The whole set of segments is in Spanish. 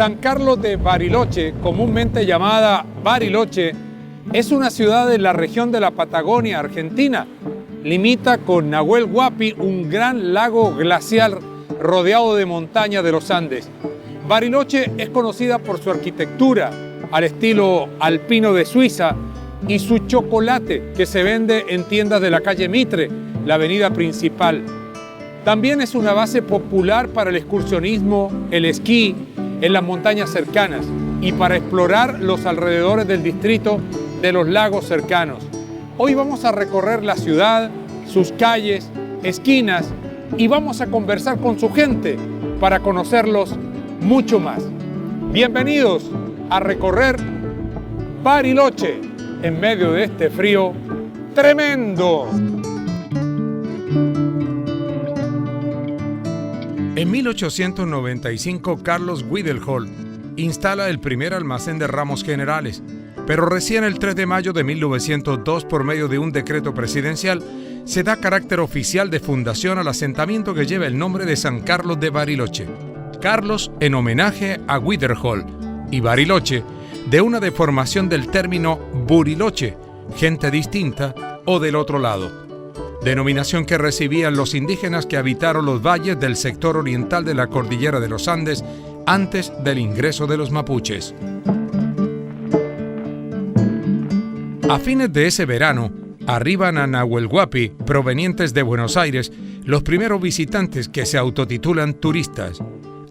San Carlos de Bariloche, comúnmente llamada Bariloche, es una ciudad de la región de la Patagonia, Argentina. Limita con Nahuel Huapi, un gran lago glacial rodeado de montañas de los Andes. Bariloche es conocida por su arquitectura al estilo alpino de Suiza y su chocolate que se vende en tiendas de la calle Mitre, la avenida principal. También es una base popular para el excursionismo, el esquí en las montañas cercanas y para explorar los alrededores del distrito de los lagos cercanos. Hoy vamos a recorrer la ciudad, sus calles, esquinas y vamos a conversar con su gente para conocerlos mucho más. Bienvenidos a recorrer Bariloche en medio de este frío tremendo. En 1895, Carlos Wiederhold instala el primer almacén de ramos generales, pero recién el 3 de mayo de 1902, por medio de un decreto presidencial, se da carácter oficial de fundación al asentamiento que lleva el nombre de San Carlos de Bariloche. Carlos en homenaje a Wiederhold y Bariloche, de una deformación del término Buriloche, gente distinta o del otro lado. Denominación que recibían los indígenas que habitaron los valles del sector oriental de la cordillera de los Andes antes del ingreso de los mapuches. A fines de ese verano, arriban a Nahuel Huapi, provenientes de Buenos Aires, los primeros visitantes que se autotitulan turistas: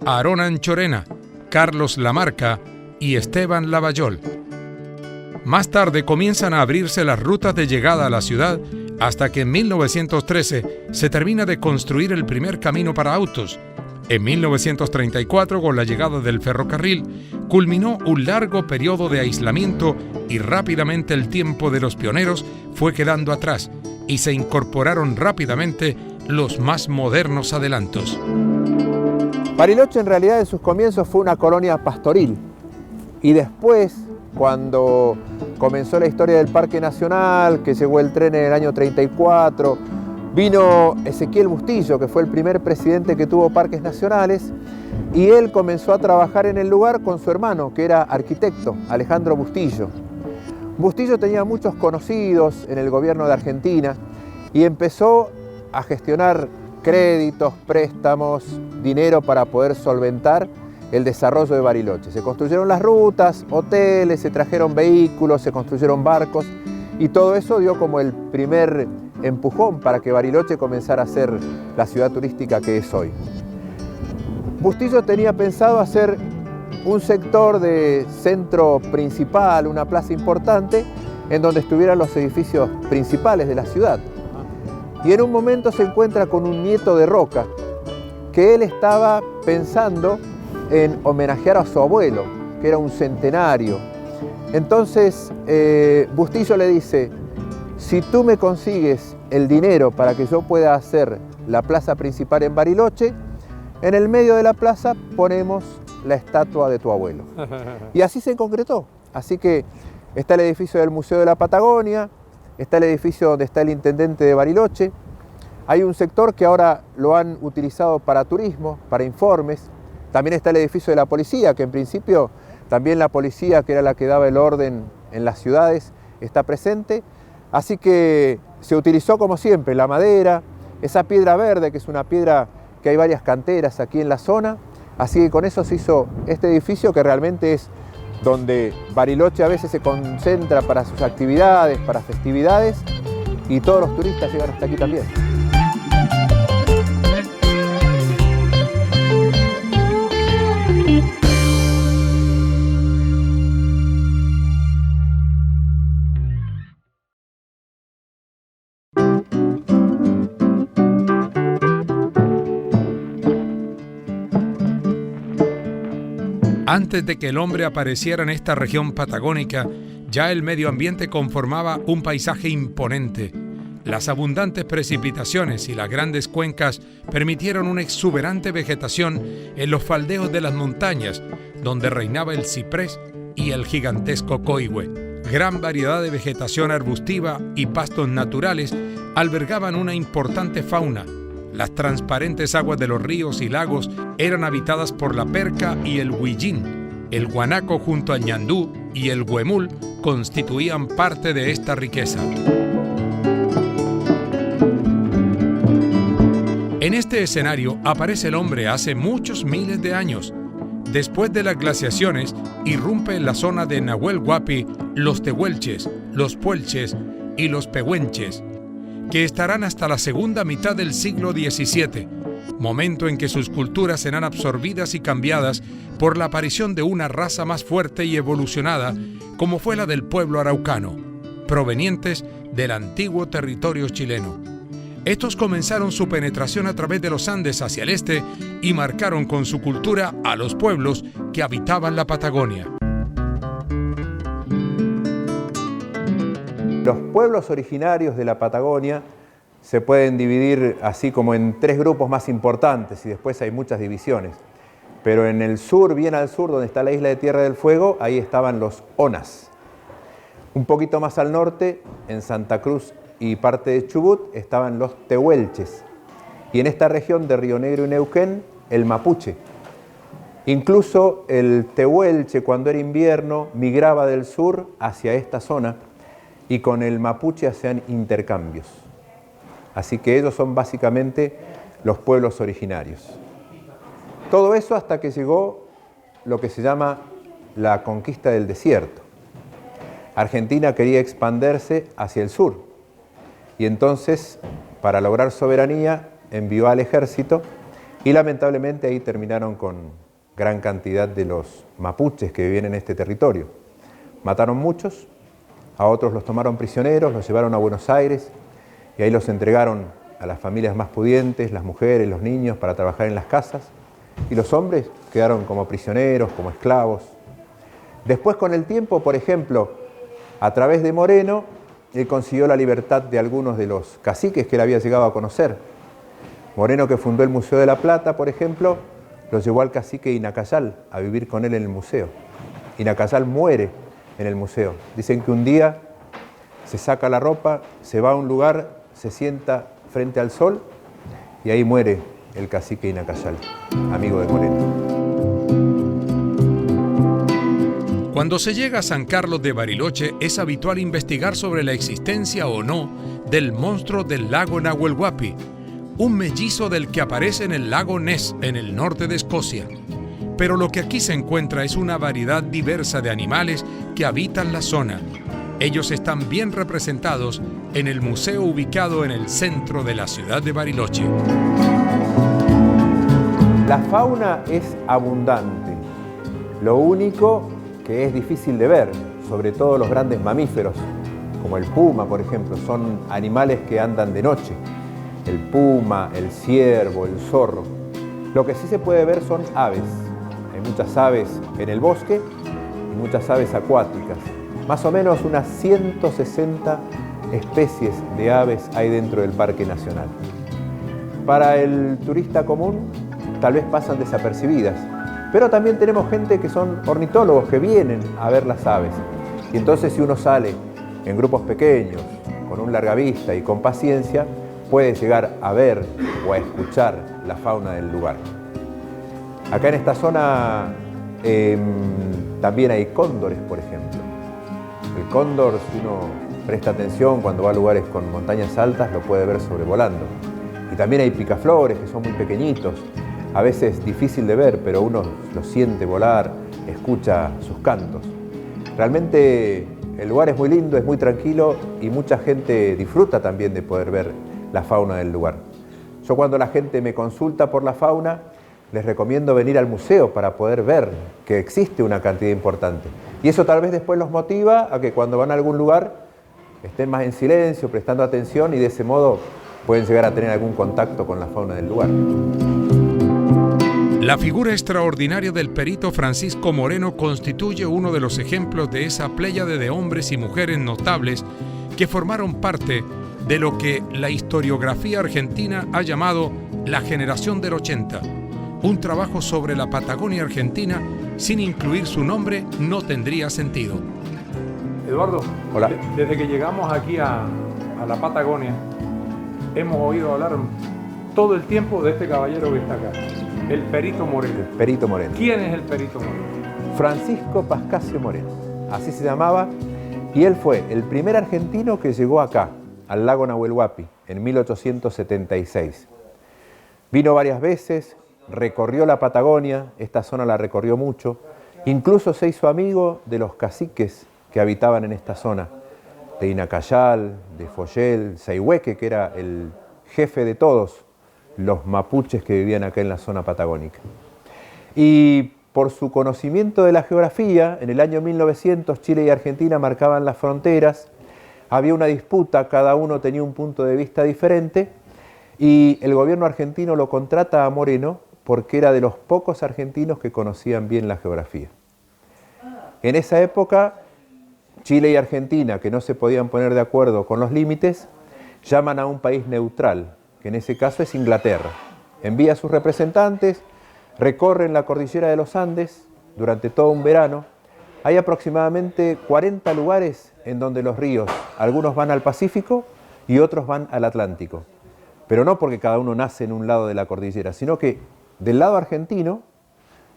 Aarón Anchorena, Carlos Lamarca y Esteban Lavallol. Más tarde comienzan a abrirse las rutas de llegada a la ciudad, hasta que en 1913 se termina de construir el primer camino para autos. En 1934, con la llegada del ferrocarril, culminó un largo periodo de aislamiento y rápidamente el tiempo de los pioneros fue quedando atrás y se incorporaron rápidamente los más modernos adelantos. Bariloche en realidad en sus comienzos fue una colonia pastoril y después, cuando comenzó la historia del Parque Nacional, que llegó el tren en el año 34, vino Ezequiel Bustillo, que fue el primer presidente que tuvo parques nacionales, y él comenzó a trabajar en el lugar con su hermano, que era arquitecto, Alejandro Bustillo. Bustillo tenía muchos conocidos en el gobierno de Argentina y empezó a gestionar créditos, préstamos, dinero para poder solventar el desarrollo de Bariloche. Se construyeron las rutas, hoteles, se trajeron vehículos, se construyeron barcos y todo eso dio como el primer empujón para que Bariloche comenzara a ser la ciudad turística que es hoy. Bustillo tenía pensado hacer un sector de centro principal, una plaza importante, en donde estuvieran los edificios principales de la ciudad. Y en un momento se encuentra con un nieto de Roca, que él estaba pensando en homenajear a su abuelo, que era un centenario. Entonces Bustillo le dice: si tú me consigues el dinero para que yo pueda hacer la plaza principal en Bariloche, en el medio de la plaza ponemos la estatua de tu abuelo. Y así se concretó. Así que está el edificio del Museo de la Patagonia, está el edificio donde está el intendente de Bariloche. Hay un sector que ahora lo han utilizado para turismo, para informes. También está el edificio de la policía, que en principio también la policía, que era la que daba el orden en las ciudades, está presente. Así que se utilizó como siempre la madera, esa piedra verde, que es una piedra que hay varias canteras aquí en la zona. Así que con eso se hizo este edificio, que realmente es donde Bariloche a veces se concentra para sus actividades, para festividades, y todos los turistas llegan hasta aquí también. Antes de que el hombre apareciera en esta región patagónica, ya el medio ambiente conformaba un paisaje imponente. Las abundantes precipitaciones y las grandes cuencas permitieron una exuberante vegetación en los faldeos de las montañas, donde reinaba el ciprés y el gigantesco coigüe. Gran variedad de vegetación arbustiva y pastos naturales albergaban una importante fauna. Las transparentes aguas de los ríos y lagos eran habitadas por la perca y el huillín, El guanaco junto al ñandú y el huemul constituían parte de esta riqueza. En este escenario aparece el hombre hace muchos miles de años. Después de las glaciaciones, irrumpe en la zona de Nahuel Huapi los tehuelches, los puelches y los pehuenches, que estarán hasta la segunda mitad del siglo XVII, momento en que sus culturas serán absorbidas y cambiadas por la aparición de una raza más fuerte y evolucionada, como fue la del pueblo araucano, provenientes del antiguo territorio chileno. Estos comenzaron su penetración a través de los Andes hacia el este y marcaron con su cultura a los pueblos que habitaban la Patagonia. Los pueblos originarios de la Patagonia se pueden dividir así como en tres grupos más importantes y después hay muchas divisiones. Pero en el sur, bien al sur, donde está la isla de Tierra del Fuego, ahí estaban los Onas. Un poquito más al norte, en Santa Cruz y parte de Chubut, estaban los Tehuelches. Y en esta región de Río Negro y Neuquén, el Mapuche. Incluso el Tehuelche, cuando era invierno, migraba del sur hacia esta zona y con el Mapuche hacían intercambios. Así que ellos son básicamente los pueblos originarios. Todo eso hasta que llegó lo que se llama la conquista del desierto. Argentina quería expandirse hacia el sur y entonces, para lograr soberanía, envió al ejército y lamentablemente ahí terminaron con gran cantidad de los mapuches que vivían en este territorio. Mataron muchos, a otros los tomaron prisioneros, los llevaron a Buenos Aires y ahí los entregaron a las familias más pudientes, las mujeres, los niños, para trabajar en las casas, y los hombres quedaron como prisioneros, como esclavos. Después, con el tiempo, por ejemplo, a través de Moreno, él consiguió la libertad de algunos de los caciques que él había llegado a conocer. Moreno, que fundó el Museo de la Plata, por ejemplo, lo llevó al cacique Inacayal a vivir con él en el museo. Inacayal muere en el museo. Dicen que un día se saca la ropa, se va a un lugar, se sienta frente al sol y ahí muere el cacique Inacayal, amigo de Moreno. Cuando se llega a San Carlos de Bariloche, es habitual investigar sobre la existencia o no del monstruo del lago Nahuel Huapi, un mellizo del que aparece en el lago Ness, en el norte de Escocia. Pero lo que aquí se encuentra es una variedad diversa de animales que habitan la zona. Ellos están bien representados en el museo ubicado en el centro de la ciudad de Bariloche. La fauna es abundante. Lo único que es difícil de ver, sobre todo los grandes mamíferos, como el puma, por ejemplo, son animales que andan de noche. El puma, el ciervo, el zorro. Lo que sí se puede ver son aves. Hay muchas aves en el bosque y muchas aves acuáticas. Más o menos unas 160 especies de aves hay dentro del Parque Nacional. Para el turista común, tal vez pasan desapercibidas. Pero también tenemos gente que son ornitólogos que vienen a ver las aves. Y entonces, si uno sale en grupos pequeños, con un larga vista y con paciencia, puede llegar a ver o a escuchar la fauna del lugar. Acá en esta zona también hay cóndores, por ejemplo. El cóndor, si uno presta atención cuando va a lugares con montañas altas, lo puede ver sobrevolando. Y también hay picaflores, que son muy pequeñitos. A veces difícil de ver, pero uno los siente volar, escucha sus cantos. Realmente el lugar es muy lindo, es muy tranquilo y mucha gente disfruta también de poder ver la fauna del lugar. Yo, cuando la gente me consulta por la fauna, les recomiendo venir al museo para poder ver que existe una cantidad importante. Y eso tal vez después los motiva a que cuando van a algún lugar estén más en silencio, prestando atención, y de ese modo pueden llegar a tener algún contacto con la fauna del lugar. La figura extraordinaria del perito Francisco Moreno constituye uno de los ejemplos de esa pléyade de hombres y mujeres notables que formaron parte de lo que la historiografía argentina ha llamado la generación del 80. Un trabajo sobre la Patagonia argentina sin incluir su nombre no tendría sentido. Eduardo, hola. Desde que llegamos aquí a la Patagonia, hemos oído hablar todo el tiempo de este caballero que está acá, el Perito Moreno. El Perito Moreno. ¿Quién es el Perito Moreno? Francisco Pascasio Moreno, así se llamaba, y él fue el primer argentino que llegó acá, al lago Nahuel Huapi, en 1876. Vino varias veces, recorrió la Patagonia, esta zona la recorrió mucho, incluso se hizo amigo de los caciques que habitaban en esta zona, de Inacayal, de Foyel, Sayhueque, que era el jefe de todos los mapuches que vivían acá en la zona patagónica. Y por su conocimiento de la geografía, en el año 1900 Chile y Argentina marcaban las fronteras, había una disputa, cada uno tenía un punto de vista diferente, y el gobierno argentino lo contrata a Moreno porque era de los pocos argentinos que conocían bien la geografía. En esa época, Chile y Argentina, que no se podían poner de acuerdo con los límites, llaman a un país neutral, que en ese caso es Inglaterra. Envía a sus representantes, recorren la cordillera de los Andes durante todo un verano. Hay aproximadamente 40 lugares en donde los ríos, algunos van al Pacífico y otros van al Atlántico. Pero no porque cada uno nace en un lado de la cordillera, sino que del lado argentino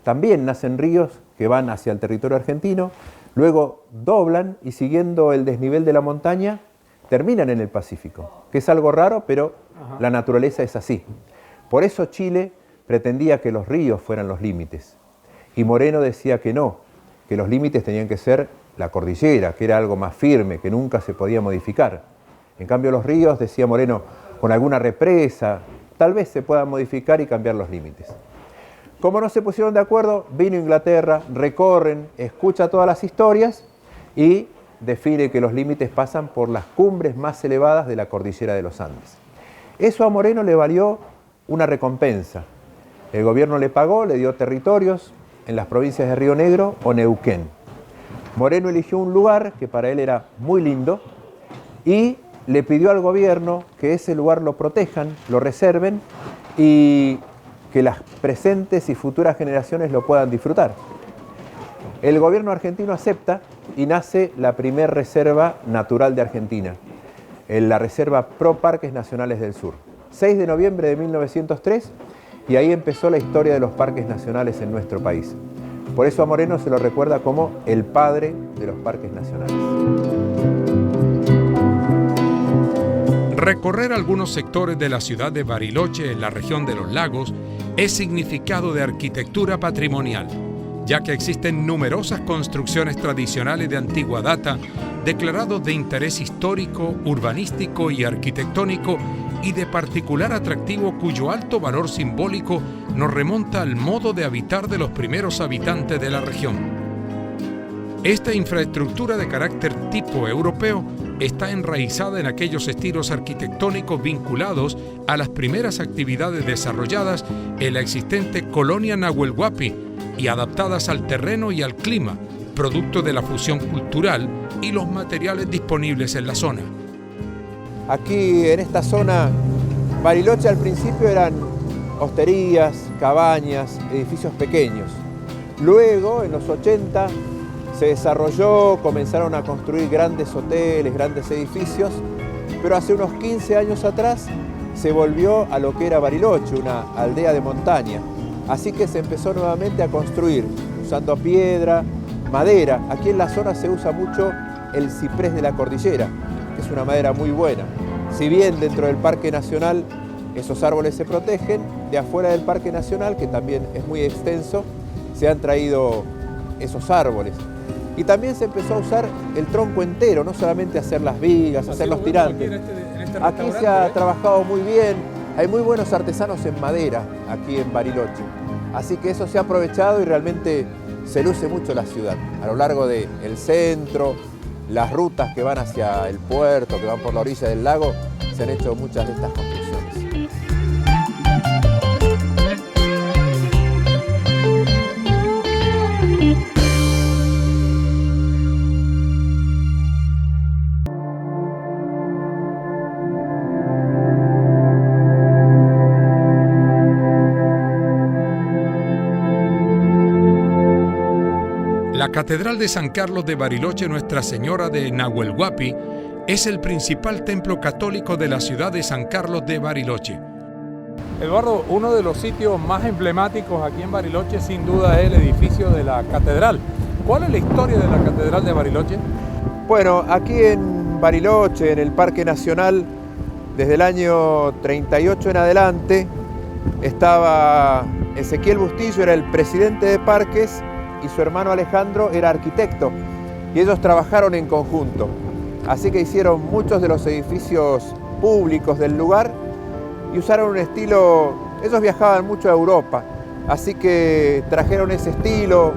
también nacen ríos que van hacia el territorio argentino, luego doblan y siguiendo el desnivel de la montaña terminan en el Pacífico, que es algo raro, pero la naturaleza es así. Por eso Chile pretendía que los ríos fueran los límites y Moreno decía que no, que los límites tenían que ser la cordillera, que era algo más firme, que nunca se podía modificar. En cambio los ríos, decía Moreno, con alguna represa, tal vez se puedan modificar y cambiar los límites. Como no se pusieron de acuerdo, vino Inglaterra, recorren, escucha todas las historias y define que los límites pasan por las cumbres más elevadas de la cordillera de los Andes. Eso a Moreno le valió una recompensa. El gobierno le pagó, le dio territorios en las provincias de Río Negro o Neuquén. Moreno eligió un lugar que para él era muy lindo y le pidió al gobierno que ese lugar lo protejan, lo reserven y que las presentes y futuras generaciones lo puedan disfrutar. El gobierno argentino acepta y nace la primera reserva natural de Argentina, la Reserva Pro Parques Nacionales del Sur. 6 de noviembre de 1903, y ahí empezó la historia de los parques nacionales en nuestro país. Por eso a Moreno se lo recuerda como el padre de los parques nacionales. Recorrer algunos sectores de la ciudad de Bariloche, en la región de los lagos, es significado de arquitectura patrimonial, ya que existen numerosas construcciones tradicionales de antigua data, declarados de interés histórico, urbanístico y arquitectónico, y de particular atractivo cuyo alto valor simbólico nos remonta al modo de habitar de los primeros habitantes de la región. Esta infraestructura de carácter tipo europeo está enraizada en aquellos estilos arquitectónicos vinculados a las primeras actividades desarrolladas en la existente colonia Nahuel Huapi y adaptadas al terreno y al clima, producto de la fusión cultural y los materiales disponibles en la zona. Aquí en esta zona, Bariloche al principio eran hosterías, cabañas, edificios pequeños. Luego, en los 80, se desarrolló, comenzaron a construir grandes hoteles, grandes edificios, pero hace unos 15 años atrás se volvió a lo que era Bariloche, una aldea de montaña. Así que se empezó nuevamente a construir, usando piedra, madera. Aquí en la zona se usa mucho el ciprés de la cordillera, que es una madera muy buena. Si bien dentro del Parque Nacional esos árboles se protegen, de afuera del Parque Nacional, que también es muy extenso, se han traído esos árboles. Y también se empezó a usar el tronco entero, no solamente hacer las vigas, hacer los tirantes. Aquí se ha trabajado muy bien, hay muy buenos artesanos en madera aquí en Bariloche. Así que eso se ha aprovechado y realmente se luce mucho la ciudad. A lo largo del centro, las rutas que van hacia el puerto, que van por la orilla del lago, se han hecho muchas de estas construcciones. La Catedral de San Carlos de Bariloche Nuestra Señora de Nahuel Huapi es el principal templo católico de la ciudad de San Carlos de Bariloche. Eduardo, uno de los sitios más emblemáticos aquí en Bariloche sin duda es el edificio de la catedral. ¿Cuál es la historia de la catedral de Bariloche? Bueno, aquí en Bariloche, en el Parque Nacional, desde el año 38 en adelante, estaba Ezequiel Bustillo, era el presidente de Parques, y su hermano Alejandro era arquitecto, y ellos trabajaron en conjunto. Así que hicieron muchos de los edificios públicos del lugar y usaron un estilo, ellos viajaban mucho a Europa, así que trajeron ese estilo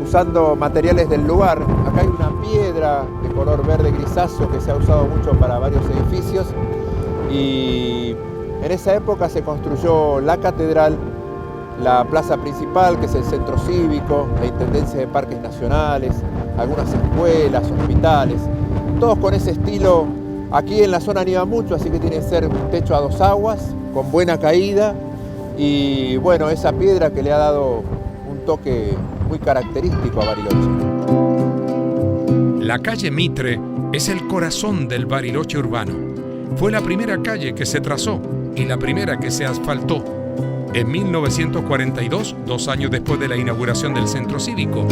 usando materiales del lugar. Acá hay una piedra de color verde grisáceo que se ha usado mucho para varios edificios, y en esa época se construyó la catedral, la plaza principal, que es el centro cívico, la Intendencia de Parques Nacionales, algunas escuelas, hospitales, todos con ese estilo. Aquí en la zona nieva mucho, así que tiene que ser un techo a dos aguas, con buena caída, y bueno, esa piedra que le ha dado un toque muy característico a Bariloche. La calle Mitre es el corazón del Bariloche urbano. Fue la primera calle que se trazó y la primera que se asfaltó. En 1942, 2 años después de la inauguración del centro cívico.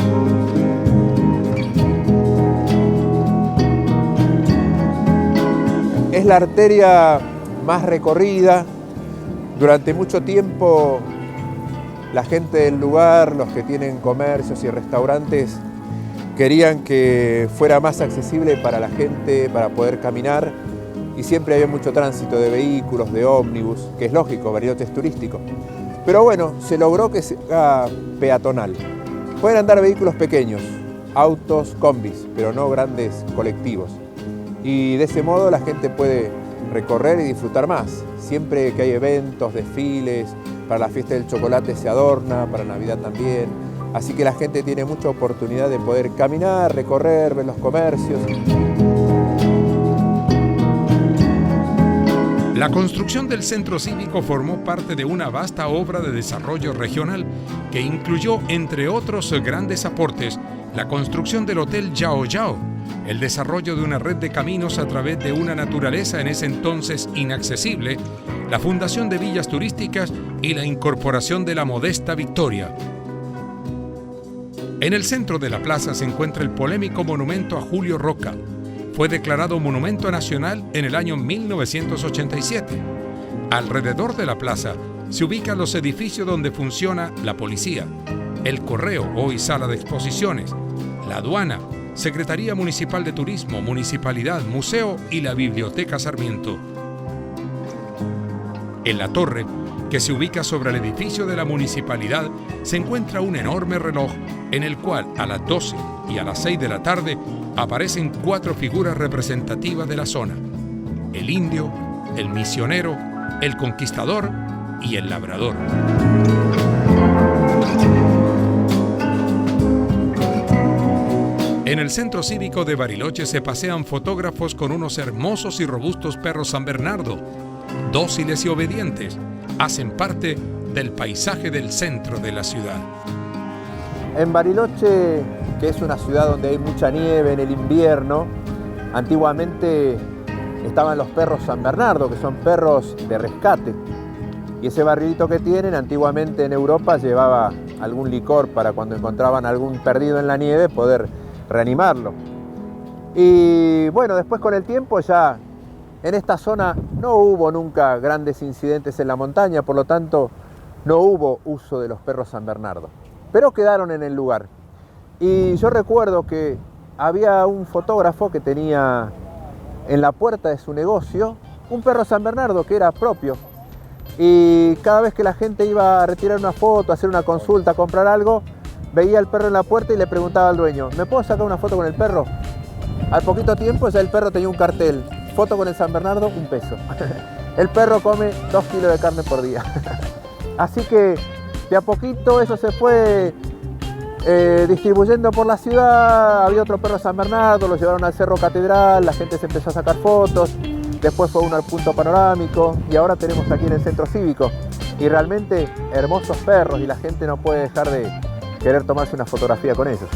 Es la arteria más recorrida. Durante mucho tiempo la gente del lugar, los que tienen comercios y restaurantes, querían que fuera más accesible para la gente, para poder caminar, y siempre había mucho tránsito de vehículos, de ómnibus, que es lógico, Bariloche es turístico. Pero bueno, se logró que sea peatonal. Pueden andar vehículos pequeños, autos, combis, pero no grandes colectivos. Y de ese modo la gente puede recorrer y disfrutar más. Siempre que hay eventos, desfiles, para la fiesta del chocolate se adorna, para Navidad también. Así que la gente tiene mucha oportunidad de poder caminar, recorrer, ver los comercios. La construcción del centro cívico formó parte de una vasta obra de desarrollo regional que incluyó, entre otros grandes aportes, la construcción del Hotel Yao Yao, el desarrollo de una red de caminos a través de una naturaleza en ese entonces inaccesible, la fundación de villas turísticas y la incorporación de la modesta Victoria. En el centro de la plaza se encuentra el polémico monumento a Julio Roca. Fue declarado Monumento Nacional en el año 1987. Alrededor de la plaza se ubican los edificios donde funciona la policía, el correo, hoy sala de exposiciones, la aduana, Secretaría Municipal de Turismo, Municipalidad, Museo y la Biblioteca Sarmiento. En la torre, que se ubica sobre el edificio de la municipalidad, se encuentra un enorme reloj en el cual a las 12 y a las 6 de la tarde aparecen 4 figuras representativas de la zona: el indio, el misionero, el conquistador y el labrador. En el centro cívico de Bariloche se pasean fotógrafos con unos hermosos y robustos perros San Bernardo, dóciles y obedientes, hacen parte del paisaje del centro de la ciudad. En Bariloche, que es una ciudad donde hay mucha nieve en el invierno, antiguamente estaban los perros San Bernardo, que son perros de rescate. Y ese barrilito que tienen, antiguamente en Europa llevaba algún licor para cuando encontraban algún perdido en la nieve poder reanimarlo. Y bueno, después con el tiempo ya en esta zona no hubo nunca grandes incidentes en la montaña, por lo tanto no hubo uso de los perros San Bernardo, pero quedaron en el lugar. Y yo recuerdo que había un fotógrafo que tenía en la puerta de su negocio un perro San Bernardo que era propio, y cada vez que la gente iba a retirar una foto, a hacer una consulta, a comprar algo, veía al perro en la puerta y le preguntaba al dueño: ¿me puedo sacar una foto con el perro? Al poquito tiempo ya el perro tenía un cartel: foto con el San Bernardo, $1. El perro come 2 kilos de carne por día. Así que de a poquito eso se fue distribuyendo por la ciudad. Había otro perro San Bernardo, lo llevaron al Cerro Catedral, la gente se empezó a sacar fotos, después fue uno al punto panorámico y ahora tenemos aquí en el centro cívico. Y realmente hermosos perros, y la gente no puede dejar de querer tomarse una fotografía con ellos.